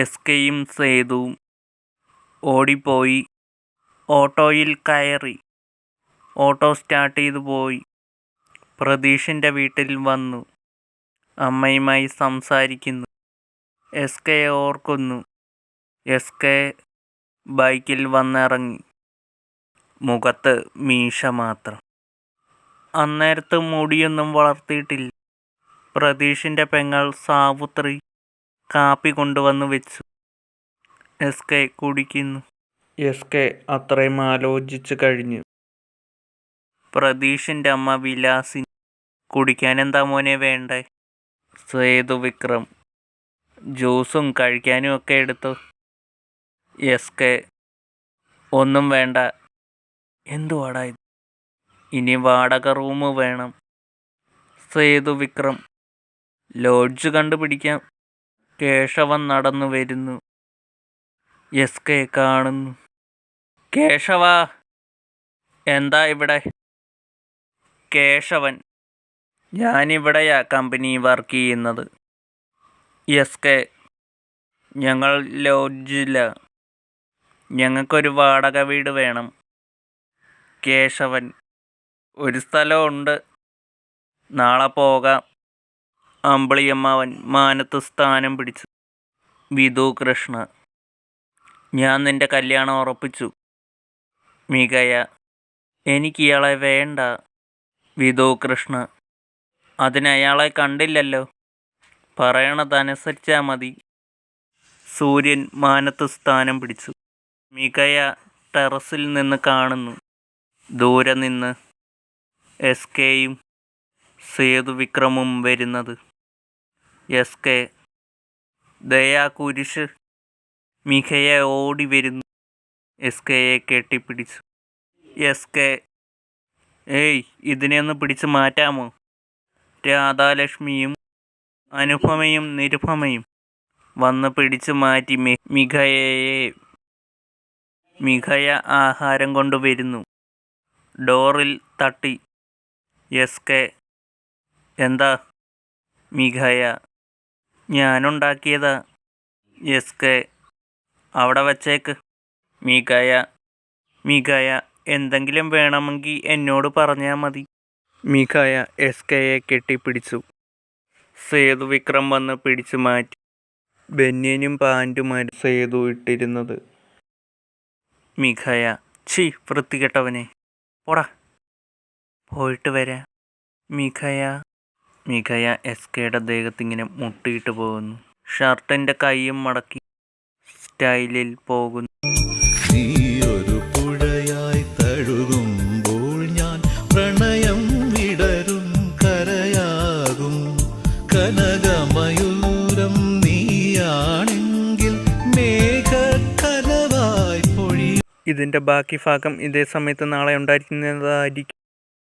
എസ്കെയും സേതുവും ഓടിപ്പോയി ഓട്ടോയിൽ കയറി. ഓട്ടോ സ്റ്റാർട്ട് ചെയ്തു പോയി. പ്രതീഷിൻ്റെ വീട്ടിൽ വന്നു. അമ്മയുമായി സംസാരിക്കുന്നു. എസ്കയെ ഓർക്കുന്നു. എസ്കെ ബൈക്കിൽ വന്നിറങ്ങി. മുഖത്ത് മീശ മാത്രം. അന്നേരത്ത് മുടിയൊന്നും വളർത്തിയിട്ടില്ല. പ്രതീഷിൻ്റെ പെങ്ങൾ സാവുത്രി കാപ്പി കൊണ്ടുവന്ന് വെച്ചു. എസ്കെ കുടിക്കുന്നു. എസ്കെ അത്രയും ആലോചിച്ച് കഴിഞ്ഞു. പ്രതീഷിൻ്റെ അമ്മ വിലാസിനി, കുടിക്കാൻ എന്താ മോനെ വേണ്ടേ? സേതു വിക്രം, ജ്യൂസും കഴിക്കാനും ഒക്കെ എടുത്തു. എസ്കെ, ഒന്നും വേണ്ട. എന്തുവാടാ ഇത്? ഇനി വാടക റൂം വേണം. സേതു വിക്രം, ലോഡ്ജ് കണ്ടുപിടിക്കാം. കേശവൻ നടന്നു വരുന്നു. എസ്കെ കാണുന്നു. കേശവ, എന്താ ഇവിടെ? കേശവൻ, ഞാനിവിടെയാ കമ്പനി വർക്ക് ചെയ്യുന്നത്. എസ്കെ, ഞങ്ങൾ ലോഡ്ജില്ല, ഞങ്ങൾക്കൊരു വാടക വീട് വേണം. കേശവൻ, ഒരു സ്ഥലമുണ്ട്, നാളെ പോകാം. അമ്പിളിയമ്മാവൻ മാനത്ത് സ്ഥാനം പിടിച്ചു. വിധു കൃഷ്ണ, ഞാൻ നിന്റെ കല്യാണം ഉറപ്പിച്ചു. മികയ, എനിക്ക് ഇയാളെ വേണ്ട. വിധു കൃഷ്ണ, അതിനയാളെ കണ്ടില്ലല്ലോ, പറയണതനുസരിച്ചാൽ മതി. സൂര്യൻ മാനത്ത് സ്ഥാനം പിടിച്ചു. മികയ ടെറസിൽ നിന്ന് കാണുന്നു. ദൂരെ നിന്ന് എസ്കെയും സേതു വിക്രമും വരുന്നത്. എസ്കെ, ദയാ കുരിശ്. മികയ ഓടി വരുന്നു. എസ്കെയെ കെട്ടിപ്പിടിച്ചു. എസ്കെ, ഏയ്, ഇതിനെ ഒന്ന് പിടിച്ച് മാറ്റാമോ? രാധാലക്ഷ്മിയും അനുപമയും നിരുപമയും വന്ന് പിടിച്ചു മാറ്റി മികയയെ. മികയ ആഹാരം കൊണ്ടുവരുന്നു. ഡോറിൽ തട്ടി. എസ്കെ, എന്താ? മികയ, ഞാനുണ്ടാക്കിയതാ. എസ്കെ, അവിടെ വച്ചേക്ക്. മികയ, എന്തെങ്കിലും വേണമെങ്കിൽ എന്നോട് പറഞ്ഞാൽ മതി. മികയ എസ്കെയെ കെട്ടിപ്പിടിച്ചു. സേതു വിക്രം വന്ന് പിടിച്ചു മാറ്റി. ബനിയനും പാൻറ്റുമായിരുന്നു സേതു ഇട്ടിരുന്നത്. മികയ, ഛീ, വൃത്തികെട്ടവനെ, പോടാ, പോയിട്ട് വരാം. മികയ എസ്കെയുടെ ദേഹത്തിങ്ങനെ മുട്ടിയിട്ട് പോകുന്നു. ഷർട്ടിൻ്റെ കൈയും മടക്കി സ്റ്റൈലിൽ പോകുന്നു. നീയൊരു പുഴയായി തഴുകുമ്പോൾ ഞാൻ പ്രണയം വിടരും കരയാകും. കനകമയൂരം നീയാണെങ്കിൽ മേഘക്കനവായി പൊഴി. ഇതിൻ്റെ ബാക്കി ഭാഗം ഇതേ സമയത്ത് നാളെ ഉണ്ടായിരിക്കുന്നതായിരിക്കും.